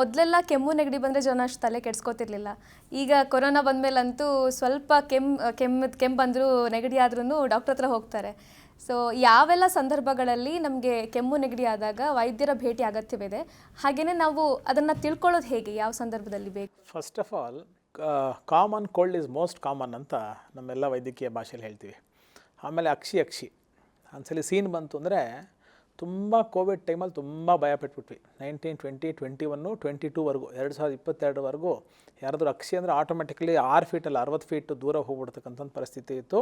ಮೊದಲೆಲ್ಲ ಕೆಮ್ಮು ನೆಗಡಿ ಬಂದರೆ ಜನ ಅಷ್ಟು ತಲೆ ಕೆಡಿಸ್ಕೋತಿರ್ಲಿಲ್ಲ. ಈಗ ಕೊರೋನಾ ಬಂದಮೇಲಂತೂ ಸ್ವಲ್ಪ ಕೆಮ್ಮು ಬಂದರೂ ನೆಗಡಿ ಆದ್ರೂ ಡಾಕ್ಟರ್ ಹತ್ರ ಹೋಗ್ತಾರೆ. ಸೊ ಯಾವೆಲ್ಲ ಸಂದರ್ಭಗಳಲ್ಲಿ ನಮಗೆ ಕೆಮ್ಮು ನೆಗಡಿ ಆದಾಗ ವೈದ್ಯರ ಭೇಟಿ ಅಗತ್ಯವಿದೆ, ಹಾಗೆಯೇ ನಾವು ಅದನ್ನು ತಿಳ್ಕೊಳ್ಳೋದು ಹೇಗೆ, ಯಾವ ಸಂದರ್ಭದಲ್ಲಿ ಬೇಕು? First of all common cold is most common ಅಂತ ನಮ್ಮೆಲ್ಲ ವೈದ್ಯಕೀಯ ಭಾಷೆಯಲ್ಲಿ ಹೇಳ್ತೀವಿ. ಆಮೇಲೆ ಅಕ್ಷಿ ಒಂದ್ಸಲಿ ಸೀನ್ ಬಂತು ಅಂದರೆ ತುಂಬ ಕೋವಿಡ್ ಟೈಮಲ್ಲಿ ತುಂಬ ಭಯಪಟ್ಬಿಟ್ವಿ. 19, 20, 21, 22ವರೆಗೂ 2022ವರೆಗೂ ಯಾರಾದರೂ ಅಕ್ಷಿ ಅಂದರೆ ಆಟೋಮೆಟಿಕಲಿ 6 ಫೀಟಲ್ಲಿ 60 ಫೀಟ್ ದೂರ ಹೋಗ್ಬಿಡ್ತಕ್ಕಂಥ ಪರಿಸ್ಥಿತಿ ಇತ್ತು.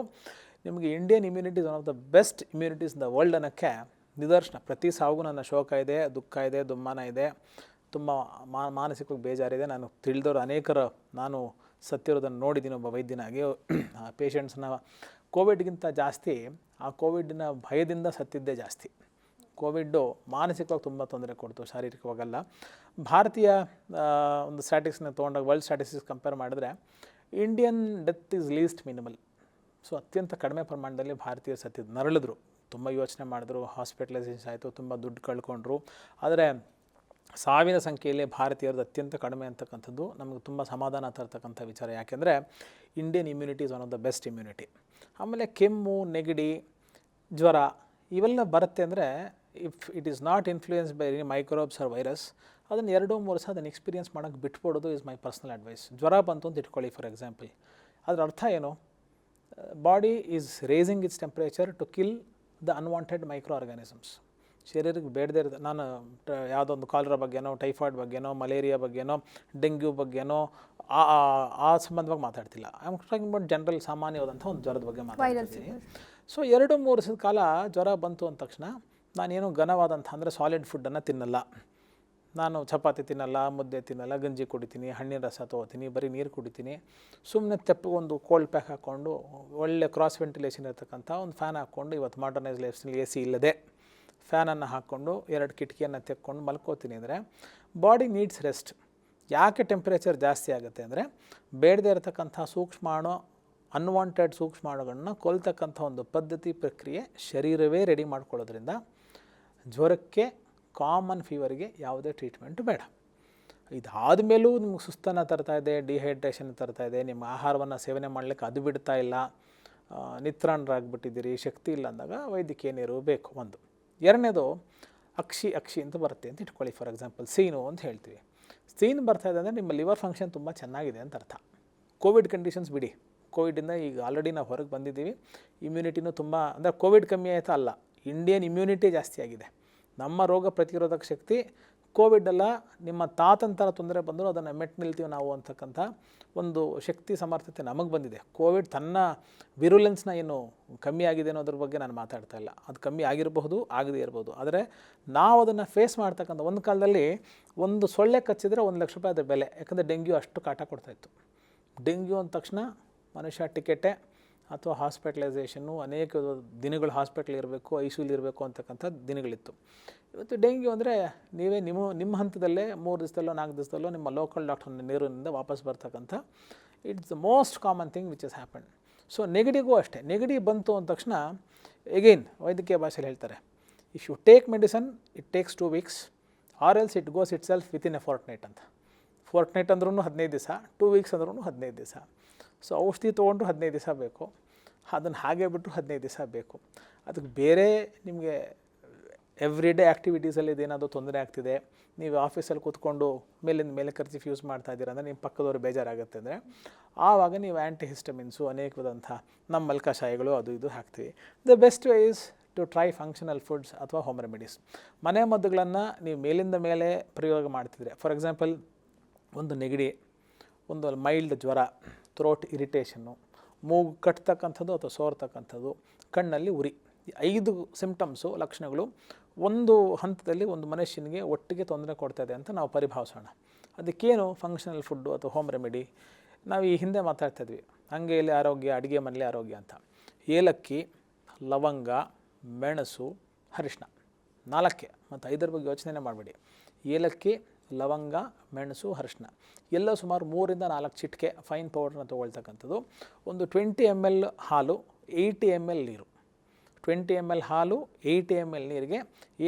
ನಿಮಗೆ Indian immunities one of the best immunities in the world ಅನ್ನೋಕ್ಕೆ ನಿದರ್ಶನ. ಪ್ರತಿ ಸಾವುಗೂ ನನ್ನ ಶೋಕ ಇದೆ, ದುಃಖ ಇದೆ, ದುಮ್ಮಾನ ಇದೆ, ತುಂಬ ಮಾನಸಿಕವಾಗಿ ಬೇಜಾರಿದೆ. ನಾನು ತಿಳಿದವರು ಅನೇಕರು ನಾನು ಸತ್ತಿರೋದನ್ನು ನೋಡಿದ್ದೀನಿ ಒಬ್ಬ ವೈದ್ಯನಾಗಿ. ಪೇಷಂಟ್ಸ್ನ ಕೋವಿಡ್ಗಿಂತ ಜಾಸ್ತಿ ಆ ಕೋವಿಡ್ನ ಭಯದಿಂದ ಸತ್ತಿದ್ದೇ ಜಾಸ್ತಿ. ಕೋವಿಡ್ಡು ಮಾನಸಿಕವಾಗಿ ತುಂಬ ತೊಂದರೆ ಕೊಡ್ತು, ಶಾರೀರಿಕವಾಗಲ್ಲ. ಭಾರತೀಯ ಒಂದು ಸ್ಟ್ಯಾಟಿಸ್ಟಿಕ್ಸ್ನ ತೊಗೊಂಡಾಗ ವರ್ಲ್ಡ್ ಸ್ಟ್ಯಾಟಿಸ್ಟಿಕ್ಸ್ ಕಂಪೇರ್ ಮಾಡಿದ್ರೆ Indian death is least minimal. So ಅತ್ಯಂತ ಕಡಿಮೆ ಪ್ರಮಾಣದಲ್ಲಿ ಭಾರತೀಯರು ಸತ್ತಿದ್ದು, ನರಳಿದ್ರು, ತುಂಬ ಯೋಚನೆ ಮಾಡಿದ್ರು, ಹಾಸ್ಪಿಟಲೈಸೇಷನ್ ಆಯಿತು, ತುಂಬ ದುಡ್ಡು ಕಳ್ಕೊಂಡ್ರು. ಆದರೆ ಸಾವಿನ ಸಂಖ್ಯೆಯಲ್ಲಿ ಭಾರತೀಯರದ್ದು ಅತ್ಯಂತ ಕಡಿಮೆ ಅಂತಕ್ಕಂಥದ್ದು ನಮಗೆ ತುಂಬ ಸಮಾಧಾನ ತರ್ತಕ್ಕಂಥ ವಿಚಾರ. ಯಾಕೆಂದರೆ Indian immunity is one of the best immunity. ಆಮೇಲೆ ಕೆಮ್ಮು, ನೆಗಡಿ, ಜ್ವರ ಇವೆಲ್ಲ ಬರುತ್ತೆ ಅಂದರೆ if it is not influence by any microbes or virus, ಅದನ್ನು 2-3 ಸಹ ಅದನ್ನು ಎಕ್ಸ್ಪೀರಿಯನ್ಸ್ ಮಾಡೋಕ್ಕೆ ಬಿಟ್ಕೊಡೋದು ಇಸ್ ಮೈ ಪರ್ಸ್ನಲ್ ಅಡ್ವೈಸ್. ಜ್ವರ ಬಂತು ಅಂತ ಇಟ್ಕೊಳ್ಳಿ ಫಾರ್ ಎಕ್ಸಾಂಪಲ್, ಅದರ ಅರ್ಥ ಏನು? Body is racing its temperature to kill the unwanted microorganisms. ಶರೀರಕ್ಕೆ ಬೇಡದೇ ಇರೋದು, ನಾನು ಯಾವುದೋ ಒಂದು ಕಾಲರಾ ಬಗ್ಗೆನೋ, ಟೈಫಾಯ್ಡ್ ಬಗ್ಗೆನೋ, ಮಲೇರಿಯಾ ಬಗ್ಗೆನೋ, ಡೆಂಗ್ಯೂ ಬಗ್ಗೆನೋ ಆ ಸಂಬಂಧವಾಗಿ ಮಾತಾಡ್ತಿಲ್ಲ. I am talking about general ಸಾಮಾನ್ಯವಾದಂಥ ಒಂದು ಜ್ವರದ ಬಗ್ಗೆ ಮಾತಾಡ್ತೀನಿ. ಸೊ 2-3 ದಿವಸದ ಕಾಲ ಜ್ವರ ಬಂತು ಅಂದ ತಕ್ಷಣ ನಾನೇನು ಘನವಾದಂಥ ಅಂದರೆ ಸಾಲಿಡ್ ಫುಡ್ಡನ್ನು ತಿನ್ನಲ್ಲ. ನಾನು ಚಪಾತಿ ತಿನ್ನಲ್ಲ, ಮುದ್ದೆ ತಿನ್ನಲ್ಲ, ಗಂಜಿ ಕುಡಿತೀನಿ, ಹಣ್ಣಿನ ರಸ ತೊಗೋತೀನಿ, ಬರೀ ನೀರು ಕುಡಿತೀನಿ. ಸುಮ್ಮನೆ ಒಂದು ಕೋಲ್ಡ್ ಪ್ಯಾಕ್ ಹಾಕ್ಕೊಂಡು ಒಳ್ಳೆ ಕ್ರಾಸ್ ವೆಂಟಿಲೇಷನ್ ಇರತಕ್ಕಂಥ ಒಂದು ಫ್ಯಾನ್ ಹಾಕ್ಕೊಂಡು, ಇವತ್ತು ಮಾಡರ್ನೈಸ್ ಲೈಫ್ ಸ್ಟೈಲ್ AC ಇಲ್ಲದೆ ಫ್ಯಾನನ್ನು ಹಾಕ್ಕೊಂಡು 2 ಕಿಟಕಿಯನ್ನು ತೆಕ್ಕೊಂಡು ಮಲ್ಕೋತೀನಿ ಅಂದರೆ ಬಾಡಿ ನೀಡ್ಸ್ ರೆಸ್ಟ್. ಯಾಕೆ ಟೆಂಪ್ರೇಚರ್ ಜಾಸ್ತಿ ಆಗುತ್ತೆ ಅಂದರೆ ಬೇಡದೇ ಇರತಕ್ಕಂಥ ಸೂಕ್ಷ್ಮಾಣು, ಅನ್ವಾಂಟೆಡ್ ಸೂಕ್ಷ್ಮಾಣುಗಳನ್ನ ಕೊಲ್ತಕ್ಕಂಥ ಒಂದು ಪದ್ಧತಿ, ಪ್ರಕ್ರಿಯೆ ಶರೀರವೇ ರೆಡಿ ಮಾಡ್ಕೊಳ್ಳೋದ್ರಿಂದ ಜ್ವರಕ್ಕೆ, ಕಾಮನ್ ಫೀವರ್ಗೆ ಯಾವುದೇ ಟ್ರೀಟ್ಮೆಂಟು ಬೇಡ. ಇದಾದ ಮೇಲೂ ನಿಮ್ಗೆ ಸುಸ್ತನ್ನು ತರ್ತಾಯಿದೆ, ಡಿಹೈಡ್ರೇಷನ್ ತರ್ತಾಯಿದೆ, ನಿಮ್ಮ ಆಹಾರವನ್ನು ಸೇವನೆ ಮಾಡಲಿಕ್ಕೆ ಅದು ಬಿಡ್ತಾ ಇಲ್ಲ, ನಿತ್ರಾಣರಾಗ್ಬಿಟ್ಟಿದ್ದೀರಿ, ಶಕ್ತಿ ಇಲ್ಲ ಅಂದಾಗ ವೈದ್ಯಕೀಯ ನೆರವು ಬೇಕು. ಒಂದು. ಎರಡನೇದು ಅಕ್ಷಿ ಅಂತ ಬರುತ್ತೆ ಅಂತ ಇಟ್ಕೊಳ್ಳಿ. ಫಾರ್ ಎಕ್ಸಾಂಪಲ್ ಸೀನು ಅಂತ ಹೇಳ್ತೀವಿ. ಸೀನ್ ಬರ್ತಾಯಿದೆ ಅಂದರೆ ನಿಮ್ಮ ಲಿವರ್ ಫಂಕ್ಷನ್ ತುಂಬ ಚೆನ್ನಾಗಿದೆ ಅಂತ ಅರ್ಥ. ಕೋವಿಡ್ ಕಂಡೀಷನ್ಸ್ ಬಿಡಿ, ಕೋವಿಡಿಂದ ಈಗ ಆಲ್ರೆಡಿ ನಾವು ಹೊರಗೆ ಬಂದಿದ್ದೀವಿ. ಇಮ್ಯುನಿಟಿನೂ ತುಂಬ ಅಂದರೆ ಕೋವಿಡ್ ಕಮ್ಮಿ ಆಯಿತಾ ಅಲ್ಲ, ಇಂಡಿಯನ್ ಇಮ್ಯುನಿಟಿ ಜಾಸ್ತಿ ಆಗಿದೆ. ನಮ್ಮ ರೋಗ ಪ್ರತಿರೋಧಕ ಶಕ್ತಿ ಕೋವಿಡೆಲ್ಲ ನಿಮ್ಮ ತಾತಂತರ ತೊಂದರೆ ಬಂದರೂ ಅದನ್ನು ಮೆಟ್ಟು ನಿಲ್ತೀವಿ ನಾವು ಅಂತಕ್ಕಂಥ ಒಂದು ಶಕ್ತಿ ಸಮರ್ಥತೆ ನಮಗೆ ಬಂದಿದೆ. ಕೋವಿಡ್ ತನ್ನ ವಿರುಲೆನ್ಸ್ನ ಏನು ಕಮ್ಮಿ ಆಗಿದೆ ಅನ್ನೋದ್ರ ಬಗ್ಗೆ ನಾನು ಮಾತಾಡ್ತಾ ಇಲ್ಲ. ಅದು ಕಮ್ಮಿ ಆಗಿರಬಹುದು, ಆಗದೇ ಇರ್ಬೋದು. ಆದರೆ ನಾವು ಅದನ್ನು ಫೇಸ್ ಮಾಡ್ತಕ್ಕಂಥ ಒಂದು ಕಾಲದಲ್ಲಿ ಒಂದು ಸೊಳ್ಳೆ ಕಚ್ಚಿದ್ರೆ ₹1,00,000 ಅದ್ರ ಬೆಲೆ. ಯಾಕಂದರೆ ಡೆಂಗ್ಯೂ ಅಷ್ಟು ಕಾಟ ಕೊಡ್ತಾಯಿತ್ತು. ಡೆಂಗ್ಯೂ ಅಂದ ತಕ್ಷಣ ಮನುಷ್ಯ ಟಿಕೆಟೇ ಅಥವಾ ಹಾಸ್ಪಿಟಲೈಸೇಷನ್ನು, ಅನೇಕ ದಿನಗಳು ಹಾಸ್ಪಿಟ್ಲ್ ಇರಬೇಕು, ICU ಇರಬೇಕು ಅಂತಕ್ಕಂಥ ದಿನಗಳಿತ್ತು. ಇವತ್ತು ಡೆಂಗ್ಯೂ ಅಂದರೆ ನೀವೇ ನಿಮ್ಮ ಹಂತದಲ್ಲೇ 3 ದಿವಸದಲ್ಲೋ 4 ದಿವಸದಲ್ಲೋ ನಿಮ್ಮ ಲೋಕಲ್ ಡಾಕ್ಟರ್ ನೀರಿನಿಂದ ವಾಪಸ್ ಬರ್ತಕ್ಕಂಥ it's the most common thing which is happen. So ನೆಗಡಿಗೂ ಅಷ್ಟೇ. ನೆಗಡಿ ಬಂತು ಅಂದ ತಕ್ಷಣ ಎಗೈನ್ ವೈದ್ಯಕೀಯ ಭಾಷೆಯಲ್ಲಿ ಹೇಳ್ತಾರೆ, if you take medicine it takes 2 weeks or else it goes itself within a fortnight ಅಂತ. ಫೋರ್ಟ್ನೈಟ್ ಅಂದ್ರೂ 15 ದಿವಸ, 2 weeks ಅಂದ್ರೂ 15 ದಿವಸ. ಸೊ ಔಷಧಿ ತೊಗೊಂಡ್ರು 15 ದಿವಸ ಬೇಕು, ಅದನ್ನು ಹಾಗೆ ಬಿಟ್ಟರು 15 ದಿವಸ ಬೇಕು. ಅದಕ್ಕೆ ಬೇರೆ ನಿಮಗೆ ಎವ್ರಿಡೇ ಆ್ಯಕ್ಟಿವಿಟೀಸಲ್ಲಿ ಇದೇನಾದರೂ ತೊಂದರೆ ಆಗ್ತಿದೆ, ನೀವು ಆಫೀಸಲ್ಲಿ ಕೂತ್ಕೊಂಡು ಮೇಲಿಂದ ಮೇಲೆ ಕರ್ಚಿಫ್ ಯೂಸ್ ಮಾಡ್ತಾ ಇದ್ದೀರ ಅಂದರೆ ನಿಮ್ಮ ಪಕ್ಕದವ್ರು ಬೇಜಾರಾಗುತ್ತೆ ಅಂದರೆ ಆವಾಗ ನೀವು ಆ್ಯಂಟಿಹಿಸ್ಟಮಿನ್ಸು, ಅನೇಕವಾದಂಥ ನಮ್ಮಲ್ಲಿ ಕಷಾಯಗಳು ಅದು ಇದು ಹಾಕ್ತೀವಿ. The best way is to try functional foods ಅಥವಾ ಹೋಮ್ ರೆಮಿಡೀಸ್. ಮನೆ ಮದ್ದುಗಳನ್ನು ನೀವು ಮೇಲಿಂದ ಮೇಲೆ ಪ್ರಯೋಗ ಮಾಡ್ತಿದ್ರೆ, ಫಾರ್ ಎಕ್ಸಾಂಪಲ್ ಒಂದು ನೆಗಡಿ, ಒಂದು ಮೈಲ್ಡ್ ಜ್ವರ, ಥ್ರೋಟ್ ಇರಿಟೇಷನ್ನು, ಮೂಗು ಕಟ್ತಕ್ಕಂಥದ್ದು ಅಥವಾ ಸೋರ್ತಕ್ಕಂಥದ್ದು, ಕಣ್ಣಲ್ಲಿ ಉರಿ, 5 ಸಿಂಪ್ಟಮ್ಸು, ಲಕ್ಷಣಗಳು ಒಂದು ಹಂತದಲ್ಲಿ ಒಂದು ಮನುಷ್ಯನಿಗೆ ಒಟ್ಟಿಗೆ ತೊಂದರೆ ಕೊಡ್ತಾಯಿದೆ ಅಂತ ನಾವು ಪರಿಭಾವಿಸೋಣ. ಅದಕ್ಕೇನು ಫಂಕ್ಷನಲ್ ಫುಡ್ಡು ಅಥವಾ ಹೋಮ್ ರೆಮಿಡಿ? ನಾವು ಈ ಹಿಂದೆ ಮಾತಾಡ್ತಾಯಿದ್ವಿ, ಅಂಗೈಯಲ್ಲಿ ಆರೋಗ್ಯ, ಅಡುಗೆ ಮನೆಯಲ್ಲಿ ಆರೋಗ್ಯ ಅಂತ. ಏಲಕ್ಕಿ, ಲವಂಗ, ಮೆಣಸು, ಅರಿಶಿನ, 4 ಮತ್ತು 5 ಬಗ್ಗೆ ಯೋಚನೆ ಮಾಡಬೇಡಿ. ಏಲಕ್ಕಿ, ಲವಂಗ, ಮೆಣಸು, ಅರಿಶಿನ ಎಲ್ಲ ಸುಮಾರು 3 ರಿಂದ 4 ಚಿಟಿಕೆ ಫೈನ್ ಪೌಡ್ರನ್ನ ತೊಗೊಳ್ತಕ್ಕಂಥದ್ದು. ಒಂದು 20 ml ಹಾಲು, 80 ml ನೀರು. 20 ml ಹಾಲು, 80 ml ನೀರಿಗೆ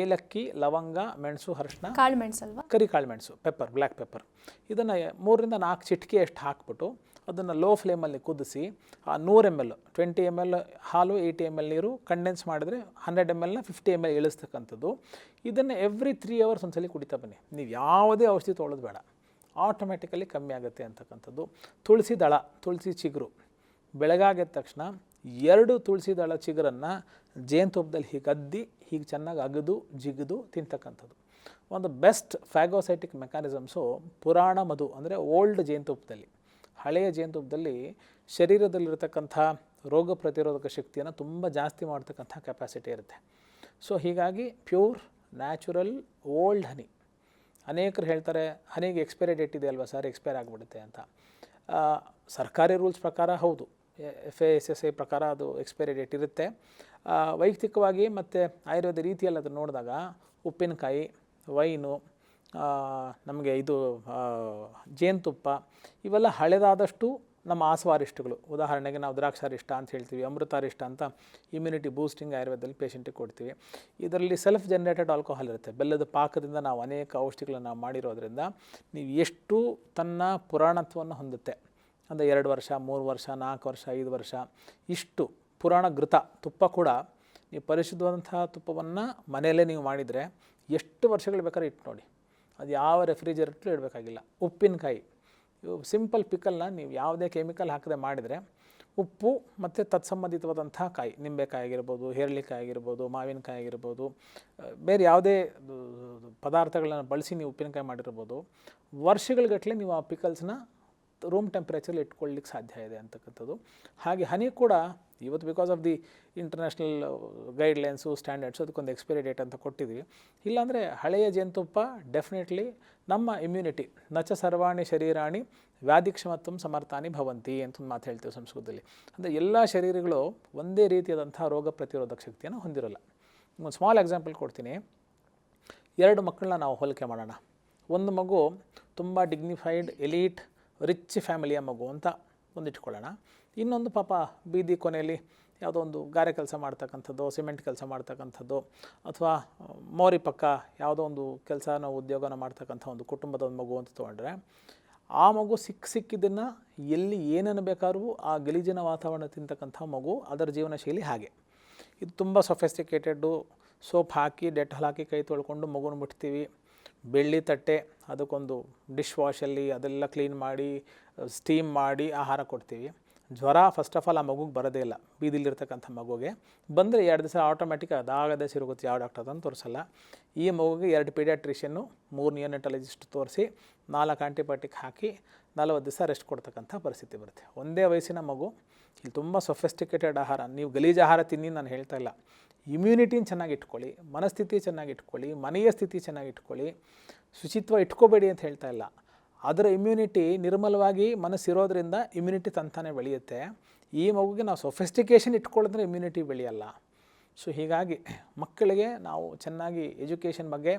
ಏಲಕ್ಕಿ, ಲವಂಗ, ಮೆಣಸು, ಅರಿಶಿನ, ಕಾಳು ಮೆಣಸಲ್ವಾ? ಕರಿ ಕಾಳು ಮೆಣಸು, ಪೆಪ್ಪರ್, ಬ್ಲ್ಯಾಕ್ ಪೆಪ್ಪರ್, ಇದನ್ನು 3ರಿಂದ 4 ಚಿಟಿಕೆ ಅಷ್ಟು ಹಾಕ್ಬಿಟ್ಟು ಅದನ್ನು ಲೋ ಫ್ಲೇಮಲ್ಲಿ ಕುದಿಸಿ ಆ 100 ml 20 ml ಹಾಲು, 80 ml ನೀರು ಕಂಡೆನ್ಸ್ ಮಾಡಿದ್ರೆ 100 mlನ 50 ml ಇಳಿಸ್ತಕ್ಕಂಥದ್ದು. ಇದನ್ನು ಎವ್ರಿ 3 hours ಒಂದ್ಸಲಿ ಕುಡಿತಾ ಬನ್ನಿ. ನೀವು ಯಾವುದೇ ಔಷಧಿ ತೊಗೊಳ್ಳೋದು ಬೇಡ, ಆಟೋಮೆಟಿಕಲಿ ಕಮ್ಮಿ ಆಗುತ್ತೆ ಅಂತಕ್ಕಂಥದ್ದು. ತುಳಸಿ ದಳ, ತುಳಸಿ ಚಿಗುರು, ಬೆಳಗಾಗಿದ ತಕ್ಷಣ 2 ತುಳಸಿ ದಳ ಚಿಗುರನ್ನು ಜೇನುತುಪ್ಪದಲ್ಲಿ ಹೀಗೆ ಅದ್ದಿ ಹೀಗೆ ಚೆನ್ನಾಗಿ ಅಗದು ಜಿಗಿದು ತಿಂತಕ್ಕಂಥದ್ದು. ಒಂದು ಬೆಸ್ಟ್ ಫ್ಯಾಗೋಸೈಟಿಕ್ ಮೆಕ್ಯಾನಿಸಮ್ಸು ಪುರಾಣ ಮಧು ಅಂದರೆ ಓಲ್ಡ್ ಜೇನುತುಪ್ಪದಲ್ಲಿ, ಹಳೆಯ ಜೇನುತುಪ್ಪದಲ್ಲಿ ಶರೀರದಲ್ಲಿರತಕ್ಕಂಥ ರೋಗ ಪ್ರತಿರೋಧಕ ಶಕ್ತಿಯನ್ನು ತುಂಬ ಜಾಸ್ತಿ ಮಾಡ್ತಕ್ಕಂಥ ಕೆಪಾಸಿಟಿ ಇರುತ್ತೆ. ಸೊ ಹೀಗಾಗಿ ಪ್ಯೂರ್ ನ್ಯಾಚುರಲ್ ಓಲ್ಡ್ ಹನಿ. ಅನೇಕರು ಹೇಳ್ತಾರೆ ಹನಿಗೆ ಎಕ್ಸ್ಪೈರಿ ಡೇಟ್ ಇದೆ ಅಲ್ವಾ ಸರ್, ಎಕ್ಸ್ಪೈರ್ ಆಗಿಬಿಡುತ್ತೆ ಅಂತ. ಸರ್ಕಾರಿ ರೂಲ್ಸ್ ಪ್ರಕಾರ ಹೌದು, FSSAI ಪ್ರಕಾರ ಅದು ಎಕ್ಸ್ಪೈರಿ ಡೇಟ್ ಇರುತ್ತೆ. ವೈಯಕ್ತಿಕವಾಗಿ ಮತ್ತು ಆಯುರ್ವೇದ ರೀತಿಯಲ್ಲಿ ಅದನ್ನು ನೋಡಿದಾಗ ಉಪ್ಪಿನಕಾಯಿ, ವೈನು, ನಮಗೆ ಇದು ಜೇನುತುಪ್ಪ ಇವೆಲ್ಲ ಹಳೆದಾದಷ್ಟು ನಮ್ಮ ಆಸ್ವಾರಿಷ್ಟಗಳು. ಉದಾಹರಣೆಗೆ ನಾವು ದ್ರಾಕ್ಷಾರಿಷ್ಟ ಅಂತ ಹೇಳ್ತೀವಿ, ಅಮೃತಾರಿಷ್ಟ ಅಂತ ಇಮ್ಯುನಿಟಿ ಬೂಸ್ಟಿಂಗ್ ಆಯುರ್ವೇದದಲ್ಲಿ ಪೇಷಂಟಿಗೆ ಕೊಡ್ತೀವಿ. ಇದರಲ್ಲಿ ಸೆಲ್ಫ್ ಜನರೇಟೆಡ್ ಆಲ್ಕೋಹಾಲ್ ಇರುತ್ತೆ. ಬೆಲ್ಲದ ಪಾಕದಿಂದ ನಾವು ಅನೇಕ ಔಷಧಿಗಳನ್ನು ನಾವು ಮಾಡಿರೋದ್ರಿಂದ ನೀವು ಎಷ್ಟು ತನ್ನ ಪುರಾಣತ್ವವನ್ನು ಹೊಂದುತ್ತೆ ಅಂದರೆ 2 ವರ್ಷ, 3 ವರ್ಷ, 4 ವರ್ಷ, 5 ವರ್ಷ ಇಷ್ಟು ಪುರಾಣ ಘೃತ ತುಪ್ಪ ಕೂಡ ನೀವು ಪರಿಶುದ್ಧವಾದಂತಹ ತುಪ್ಪವನ್ನು ಮನೆಯಲ್ಲೇ ನೀವು ಮಾಡಿದರೆ ಎಷ್ಟು ವರ್ಷಗಳು ಬೇಕಾದ್ರೆ ಇಟ್ಟು ನೋಡಿ, ಅದು ಯಾವ ರೆಫ್ರಿಜರೇಟ್ರು ಇಡಬೇಕಾಗಿಲ್ಲ. ಉಪ್ಪಿನಕಾಯಿ, ಇವು ಸಿಂಪಲ್ ಪಿಕಲ್ನ ನೀವು ಯಾವುದೇ ಕೆಮಿಕಲ್ ಹಾಕದೆ ಮಾಡಿದರೆ ಉಪ್ಪು ಮತ್ತು ತತ್ಸಂಬಂಧಿತವಾದಂಥ ಕಾಯಿ, ನಿಂಬೆಕಾಯಿ ಆಗಿರ್ಬೋದು, ಹೇರಳಿಕಾಯಿ ಆಗಿರ್ಬೋದು, ಮಾವಿನಕಾಯಿ ಆಗಿರ್ಬೋದು, ಬೇರೆ ಯಾವುದೇ ಪದಾರ್ಥಗಳನ್ನು ಬಳಸಿ ನೀವು ಉಪ್ಪಿನಕಾಯಿ ಮಾಡಿರ್ಬೋದು, ವರ್ಷಗಳಗಟ್ಟಲೆ ನೀವು ಆ ಪಿಕಲ್ಸ್ನ ರೂಮ್ ಟೆಂಪ್ರೇಚರ್ಲಿ ಇಟ್ಕೊಳ್ಳಿಕ್ಕೆ ಸಾಧ್ಯ ಇದೆ ಅಂತಕ್ಕಂಥದ್ದು. ಹಾಗೆ ಹನಿ ಕೂಡ ಇವತ್ತು because of the international guidelines, standards ಅದಕ್ಕೊಂದು ಎಕ್ಸ್ಪೈರಿ ಡೇಟ್ ಅಂತ ಕೊಟ್ಟಿದ್ವಿ. ಇಲ್ಲಾಂದರೆ ಹಳೆಯ ಜೇನುತುಪ್ಪ ಡೆಫಿನೆಟ್ಲಿ ನಮ್ಮ ಇಮ್ಯುನಿಟಿ ನಚ ಸರ್ವಾಣಿ ಶರೀರಾಣಿ ವ್ಯಾಧಿಕ್ಷಮತ್ವಂ ಸಮರ್ಥಾನಿ ಭವಂತಿ ಅಂತ ಒಂದು ಮಾತು ಹೇಳ್ತೀವಿ ಸಂಸ್ಕೃತದಲ್ಲಿ. ಅಂದರೆ ಎಲ್ಲ ಶರೀರಗಳು ಒಂದೇ ರೀತಿಯಾದಂಥ ರೋಗ ಪ್ರತಿರೋಧಕ ಶಕ್ತಿಯನ್ನು ಹೊಂದಿರೋಲ್ಲ. ಒಂದು ಸ್ಮಾಲ್ ಎಕ್ಸಾಂಪಲ್ ಕೊಡ್ತೀನಿ. 2 ಮಕ್ಕಳನ್ನ ನಾವು ಹೋಲಿಕೆ ಮಾಡೋಣ. ಒಂದು ಮಗು ತುಂಬ ಡಿಗ್ನಿಫೈಡ್, ಎಲೀಟ್, ರಿಚ್ ಫ್ಯಾಮಿಲಿಯ ಮಗು ಅಂತ ಒಂದಿಟ್ಕೊಳ್ಳೋಣ. ಇನ್ನೊಂದು ಪಾಪ ಬೀದಿ ಕೊನೆಯಲ್ಲಿ ಯಾವುದೋ ಒಂದು ಗಾರೆ ಕೆಲಸ ಮಾಡ್ತಕ್ಕಂಥದ್ದು, ಸಿಮೆಂಟ್ ಕೆಲಸ ಮಾಡ್ತಕ್ಕಂಥದ್ದು, ಅಥವಾ ಮೋರಿ ಪಕ್ಕ ಯಾವುದೋ ಒಂದು ಕೆಲಸನ ಉದ್ಯೋಗನ ಮಾಡ್ತಕ್ಕಂಥ ಒಂದು ಕುಟುಂಬದ ಒಂದು ಮಗು ಅಂತ ತೊಗೊಂಡ್ರೆ, ಆ ಮಗು ಸಿಕ್ಕಿದ್ದನ್ನು ಎಲ್ಲಿ ಏನನ್ನು ಬೇಕಾದ್ರೂ ಆ ಗಲೀಜಿನ ವಾತಾವರಣ ತಿಂತಕ್ಕಂಥ ಮಗು, ಅದರ ಜೀವನ ಶೈಲಿ ಹಾಗೆ. ಇದು ತುಂಬ ಸೊಫೆಸ್ಟಿಕೇಟೆಡ್ಡು. ಸೋಪ್ ಹಾಕಿ ಡೆಟಾಲ್ ಹಾಕಿ ಕೈ ತೊಳ್ಕೊಂಡು ಮಗುನ ಮುಟ್ತೀವಿ. ಬೆಳ್ಳಿ ತಟ್ಟೆ, ಅದಕ್ಕೊಂದು ಡಿಶ್ ವಾಶಲ್ಲಿ ಅದೆಲ್ಲ ಕ್ಲೀನ್ ಮಾಡಿ ಸ್ಟೀಮ್ ಮಾಡಿ ಆಹಾರ ಕೊಡ್ತೀವಿ. ಜ್ವರ ಫಸ್ಟ್ ಆಫ್ ಆಲ್ ಆ ಮಗುಗೆ ಬರೋದೇ ಇಲ್ಲ. ಬೀದಿಲಿರ್ತಕ್ಕಂಥ ಮಗುಗೆ ಬಂದರೆ 2 ದಿವಸ ಆಟೋಮೆಟಿಕ್ ಅದಾಗದೇ ಸಿರುಗುತ್ತೆ, ಯಾವ ಡಾಕ್ಟರ್ ಅದನ್ನು ತೋರಿಸಲ್ಲ. ಈ ಮಗುಗೆ 2 ಪೀಡಿಯಾಟ್ರಿಷಿಯನ್ನು, 3 ನಿಯೋನೆಟಾಲಜಿಸ್ಟ್ ತೋರಿಸಿ 4 ಆಂಟಿಬಯೋಟಿಕ್ ಹಾಕಿ 40 ದಿವಸ ರೆಸ್ಟ್ ಕೊಡ್ತಕ್ಕಂಥ ಪರಿಸ್ಥಿತಿ ಬರುತ್ತೆ. ಒಂದೇ ವಯಸ್ಸಿನ ಮಗು. ಇಲ್ಲಿ ತುಂಬ ಸೊಫೆಸ್ಟಿಕೇಟೆಡ್ ಆಹಾರ, ನೀವು ಗಲೀಜು ಆಹಾರ ತಿನ್ನಿ ನಾನು ಹೇಳ್ತಾ ಇಲ್ಲ. ಇಮ್ಯುನಿಟಿನ ಚೆನ್ನಾಗಿ ಇಟ್ಕೊಳ್ಳಿ, ಮನಸ್ಥಿತಿ ಚೆನ್ನಾಗಿ ಇಟ್ಕೊಳ್ಳಿ, ಮನೆಯ ಸ್ಥಿತಿ ಚೆನ್ನಾಗಿ ಇಟ್ಕೊಳ್ಳಿ. ಶುಚಿತ್ವ ಇಟ್ಕೋಬೇಡಿ ಅಂತ ಹೇಳ್ತಾ ಇಲ್ಲ. ಅದರ ಇಮ್ಯುನಿಟಿ ನಿರ್ಮಲವಾಗಿ ಮನಸ್ಸಿರೋದ್ರಿಂದ ಇಮ್ಯುನಿಟಿ ತಂತಾನೆ ಬೆಳೆಯುತ್ತೆ. ಈ ಮಗುಗೆ ನಾವು ಸೊಫೆಸ್ಟಿಕೇಷನ್ ಇಟ್ಕೊಳ್ಳೋದ್ರೆ ಇಮ್ಯುನಿಟಿ ಬೆಳೆಯಲ್ಲ. ಸೊ ಹೀಗಾಗಿ ಮಕ್ಕಳಿಗೆ ನಾವು ಚೆನ್ನಾಗಿ ಎಜುಕೇಷನ್ ಬಗ್ಗೆ,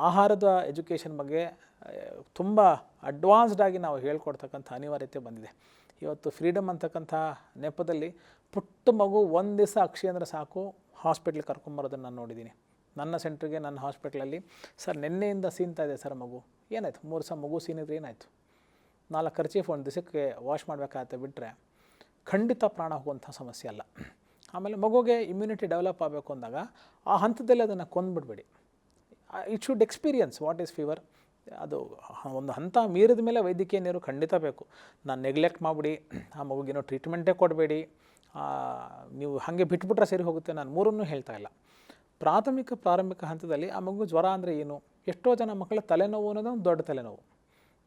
ಆಹಾರದ ಎಜುಕೇಷನ್ ಬಗ್ಗೆ ತುಂಬ ಅಡ್ವಾನ್ಸ್ಡಾಗಿ ನಾವು ಹೇಳ್ಕೊಡ್ತಕ್ಕಂಥ ಅನಿವಾರ್ಯತೆ ಬಂದಿದೆ. ಇವತ್ತು ಫ್ರೀಡಮ್ ಅಂತಕ್ಕಂಥ ನೆಪದಲ್ಲಿ ಪುಟ್ಟ ಮಗು 1 ದಿವಸ ಅಕ್ಷಿ ಅಂದರೆ ಸಾಕು ಹಾಸ್ಪಿಟ್ಲಿಗೆ ಕರ್ಕೊಂಬರೋದನ್ನು ನಾನು ನೋಡಿದ್ದೀನಿ. ನನ್ನ ಸೆಂಟ್ರಿಗೆ, ನನ್ನ ಹಾಸ್ಪಿಟ್ಲಲ್ಲಿ, ಸರ್ ನಿನ್ನೆಯಿಂದ ಸೀನ್ತಾ ಇದೆ ಸರ್ ಮಗು. ಏನಾಯಿತು? 3 ದಿವಸ ಮಗು ಸೀನಿದ್ರೆ ಏನಾಯಿತು? 4 ಖರ್ಚೀಫ್ 1 ದಿವಸಕ್ಕೆ ವಾಶ್ ಮಾಡಬೇಕಾಗತ್ತೆ ಬಿಟ್ಟರೆ ಖಂಡಿತ ಪ್ರಾಣ ಹೋಗುವಂಥ ಸಮಸ್ಯೆ ಅಲ್ಲ. ಆಮೇಲೆ ಮಗುಗೆ ಇಮ್ಯುನಿಟಿ ಡೆವಲಪ್ ಆಗಬೇಕು ಅಂದಾಗ ಆ ಹಂತದಲ್ಲಿ ಅದನ್ನು ಕೊಂದುಬಿಡ್ಬೇಡಿ. It should experience what is fever. ಅದು ಒಂದು ಹಂತ ಮೀರಿದ ಮೇಲೆ ವೈದ್ಯಕೀಯ ನೀರು ಖಂಡಿತ ಬೇಕು. ನಾನು ನೆಗ್ಲೆಕ್ಟ್ ಮಾಡಿಬಿಡಿ, ಆ ಮಗುಗೇನೋ ಟ್ರೀಟ್ಮೆಂಟೇ ಕೊಡಬೇಡಿ, ನೀವು ಹಾಗೆ ಬಿಟ್ಬಿಟ್ರೆ ಸರಿ ಹೋಗುತ್ತೆ, ನಾನು 3ನ್ನೂ ಹೇಳ್ತಾ ಇಲ್ಲ. ಪ್ರಾರಂಭಿಕ ಹಂತದಲ್ಲಿ ಆ ಮಗು ಜ್ವರ ಅಂದರೆ ಏನು? ಎಷ್ಟೋ ಜನ ಮಕ್ಕಳ ತಲೆನೋವು ಅನ್ನೋದು ಒಂದು ದೊಡ್ಡ ತಲೆನೋವು.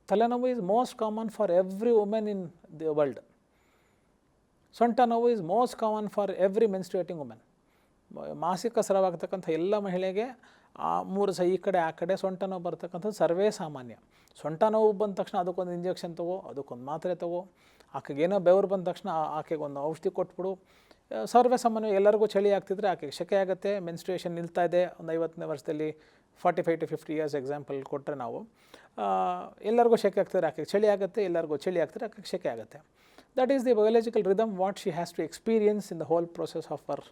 ತಲೆನೋವು is most common for every women in the world. ಸೊಂಟ ನೋವು is most common for every menstruating women. ಮಾಸಿಕ ಸ್ರಾವಾಗ್ತಕ್ಕಂಥ ಎಲ್ಲ ಮಹಿಳೆಗೆ 3 ಸಹ ಈ ಕಡೆ ಆ ಕಡೆ ಸೊಂಟ ನೋವು ಬರ್ತಕ್ಕಂಥದ್ದು ಸರ್ವೇ ಸಾಮಾನ್ಯ. ಸೊಂಟ ನೋವು ಬಂದ ತಕ್ಷಣ ಅದಕ್ಕೊಂದು ಇಂಜೆಕ್ಷನ್ ತಗೋ, ಅದಕ್ಕೊಂದು ಮಾತ್ರೆ ತಗೋ, ಆಕೆಗೇನೋ ಬೆವರು ಬಂದ ತಕ್ಷಣ ಆಕೆಗೊಂದು ಔಷಧಿ ಕೊಟ್ಬಿಡು. ಸರ್ವೇ ಸಾಮಾನ್ಯ. ಎಲ್ಲರಿಗೂ ಚಳಿ ಆಗ್ತಿದ್ರೆ ಆಕೆಗೆ ಶೆಕೆ ಆಗುತ್ತೆ, ಮೆನ್ಸ್ಟ್ರೇಷನ್ ನಿಲ್ತಾ ಇದೆ. ಒಂದು 50ನೇ ವರ್ಷದಲ್ಲಿ 45 to 50 years ಎಕ್ಸಾಂಪಲ್ ಕೊಟ್ಟರೆ ನಾವು, ಎಲ್ಲರಿಗೂ ಶೆಕೆ ಆಗ್ತಿದ್ರೆ ಆಕೆಗೆ ಚಳಿ ಆಗುತ್ತೆ, ಎಲ್ಲರಿಗೂ ಚಳಿ ಆಗ್ತಿದ್ರೆ ಆಕೆಗೆ ಶೆಕೆ ಆಗುತ್ತೆ. That is the biological rhythm what she has to experience in the whole process of our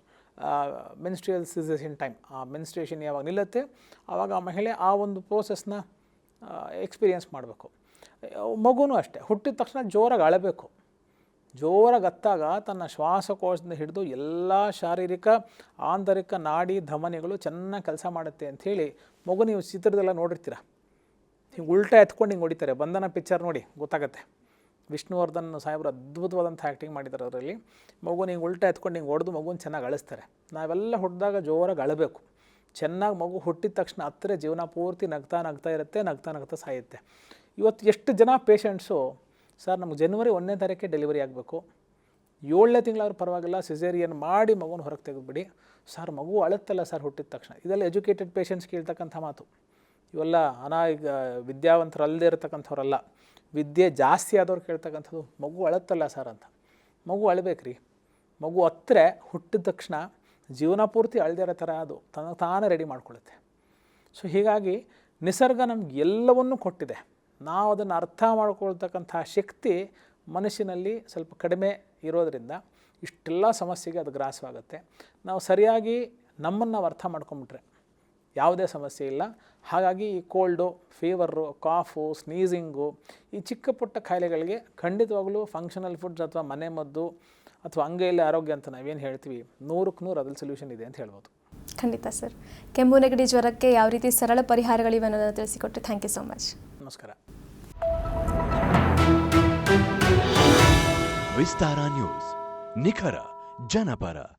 menstrual cessation time, ಆ ಮೆನ್ಸ್ಟ್ರೇಷನ್ ಯಾವಾಗ ನಿಲ್ಲುತ್ತೆ ಆವಾಗ ಆ ಮಹಿಳೆ ಆ ಒಂದು ಪ್ರೋಸೆಸ್ನ ಎಕ್ಸ್ಪೀರಿಯೆನ್ಸ್ ಮಾಡಬೇಕು. ಮಗುನೂ ಅಷ್ಟೇ, ಹುಟ್ಟಿದ ತಕ್ಷಣ ಜೋರಾಗಿ ಅಳಬೇಕು. ಜೋರಾಗಿ ಅತ್ತಾಗ ತನ್ನ ಶ್ವಾಸಕೋಶದಿಂದ ಹಿಡಿದು ಎಲ್ಲ ಶಾರೀರಿಕ ಆಂತರಿಕ ನಾಡಿ ಧಮನಿಗಳು ಚೆನ್ನಾಗಿ ಕೆಲಸ ಮಾಡುತ್ತೆ ಅಂಥೇಳಿ ಮಗು ನೀವು ಚಿತ್ರದೆಲ್ಲ ನೋಡಿರ್ತೀರ. ಹಿಂಗೆ ಉಲ್ಟಾ ಎತ್ಕೊಂಡು ಹಿಂಗೆ ಹೊಡಿತಾರೆ. ಬಂಧನ ಪಿಕ್ಚರ್ ನೋಡಿ ಗೊತ್ತಾಗತ್ತೆ. ವಿಷ್ಣುವರ್ಧನ್ ಸಾಹೇಬರು ಅದ್ಭುತವಾದಂಥ ಆ್ಯಕ್ಟಿಂಗ್ ಮಾಡಿದ್ದಾರೆ ಅದರಲ್ಲಿ. ಮಗುನ ಹಿಂಗೆ ಉಲ್ಟಾ ಎತ್ಕೊಂಡು ಹಿಂಗೆ ಹೊಡೆದು ಮಗುನ ಚೆನ್ನಾಗಿ ಅಳಿಸ್ತಾರೆ. ನಾವೆಲ್ಲ ಹುಟ್ಟಿದಾಗ ಜೋರಾಗಿ ಅಳಬೇಕು. ಚೆನ್ನಾಗಿ ಮಗು ಹುಟ್ಟಿದ ತಕ್ಷಣ ಹತ್ತಿರ ಜೀವನ ಪೂರ್ತಿ ನಗ್ತಾ ಇರುತ್ತೆ, ನಗ್ತಾ ಸಾಯುತ್ತೆ. ಇವತ್ತು ಎಷ್ಟು ಜನ ಪೇಷಂಟ್ಸು ಸರ್ ನಮಗೆ ಜನವರಿ 1ನೇ ತಾರೀಕೆ ಡೆಲಿವರಿ ಆಗಬೇಕು, 7ನೇ ತಿಂಗಳಾದ್ರೂ ಪರವಾಗಿಲ್ಲ, ಸಿಸೇರಿಯನ್ ಮಾಡಿ ಮಗುನ ಹೊರಗೆ ತೆಗೆದುಬಿಡಿ ಸರ್, ಮಗು ಅಳುತ್ತಲ್ಲ ಸರ್ ಹುಟ್ಟಿದ ತಕ್ಷಣ. ಇದೆಲ್ಲ ಎಜುಕೇಟೆಡ್ ಪೇಷಂಟ್ಸ್ ಕೇಳ್ತಕ್ಕಂಥ ಮಾತು. ಇವೆಲ್ಲ ಈಗ ವಿದ್ಯಾವಂತರಲ್ಲದೆ ಇರತಕ್ಕಂಥವ್ರಲ್ಲ, ವಿದ್ಯೆ ಜಾಸ್ತಿ ಆದವ್ರು ಕೇಳ್ತಕ್ಕಂಥದ್ದು ಮಗು ಅಳುತ್ತಲ್ಲ ಸರ್ ಅಂತ. ಮಗು ಅಳಬೇಕ್ರಿ. ಮಗು ಹತ್ತಿರ ಹುಟ್ಟಿದ ತಕ್ಷಣ ಜೀವನ ಪೂರ್ತಿ ಅಳ್ದಿರೋ ಥರ ಅದು ತಾನೇ ರೆಡಿ ಮಾಡ್ಕೊಳ್ಳುತ್ತೆ. ಸೊ ಹೀಗಾಗಿ ನಿಸರ್ಗ ನಮ್ಗೆ ಎಲ್ಲವನ್ನೂ ಕೊಟ್ಟಿದೆ. ನಾವು ಅದನ್ನು ಅರ್ಥ ಮಾಡ್ಕೊಳ್ತಕ್ಕಂಥ ಶಕ್ತಿ ಮನಸ್ಸಿನಲ್ಲಿ ಸ್ವಲ್ಪ ಕಡಿಮೆ ಇರೋದರಿಂದ ಇಷ್ಟೆಲ್ಲ ಸಮಸ್ಯೆಗೆ ಅದು ಗ್ರಾಸವಾಗುತ್ತೆ. ನಾವು ಸರಿಯಾಗಿ ನಮ್ಮನ್ನು ನಾವು ಅರ್ಥ ಮಾಡ್ಕೊಂಬಿಟ್ರೆ ಯಾವುದೇ ಸಮಸ್ಯೆ ಇಲ್ಲ. ಹಾಗಾಗಿ ಈ ಕೋಲ್ಡು, ಫೀವರು, ಕಾಫು, ಸ್ನೀಸಿಂಗು, ಈ ಚಿಕ್ಕ ಪುಟ್ಟ ಕಾಯಿಲೆಗಳಿಗೆ ಖಂಡಿತವಾಗಲೂ ಫಂಕ್ಷನಲ್ ಫುಡ್ಸ್ ಅಥವಾ ಮನೆ ಮದ್ದು ಅಥವಾ ಅಂಗೈಯಲ್ಲಿ ಆರೋಗ್ಯ ಅಂತ ನಾವೇನು ಹೇಳ್ತೀವಿ 100ಕ್ಕೆ 100 ಅದ್ರಲ್ಲಿ ಸೊಲ್ಯೂಷನ್ ಇದೆ ಅಂತ ಹೇಳ್ಬೋದು. ಖಂಡಿತ ಸರ್. ಕೆಮ್ಮು ನೆಗಡಿ ಜ್ವರಕ್ಕೆ ಯಾವ ರೀತಿ ಸರಳ ಪರಿಹಾರಗಳಿವೆ ಅನ್ನೋದನ್ನು ತಿಳಿಸಿಕೊಟ್ಟು ಥ್ಯಾಂಕ್ ಯು ಸೊ ಮಚ್. ನಮಸ್ಕಾರ. ವಿಸ್ತಾರ ನ್ಯೂಸ್, ನಿಖರ ಜನಪರ.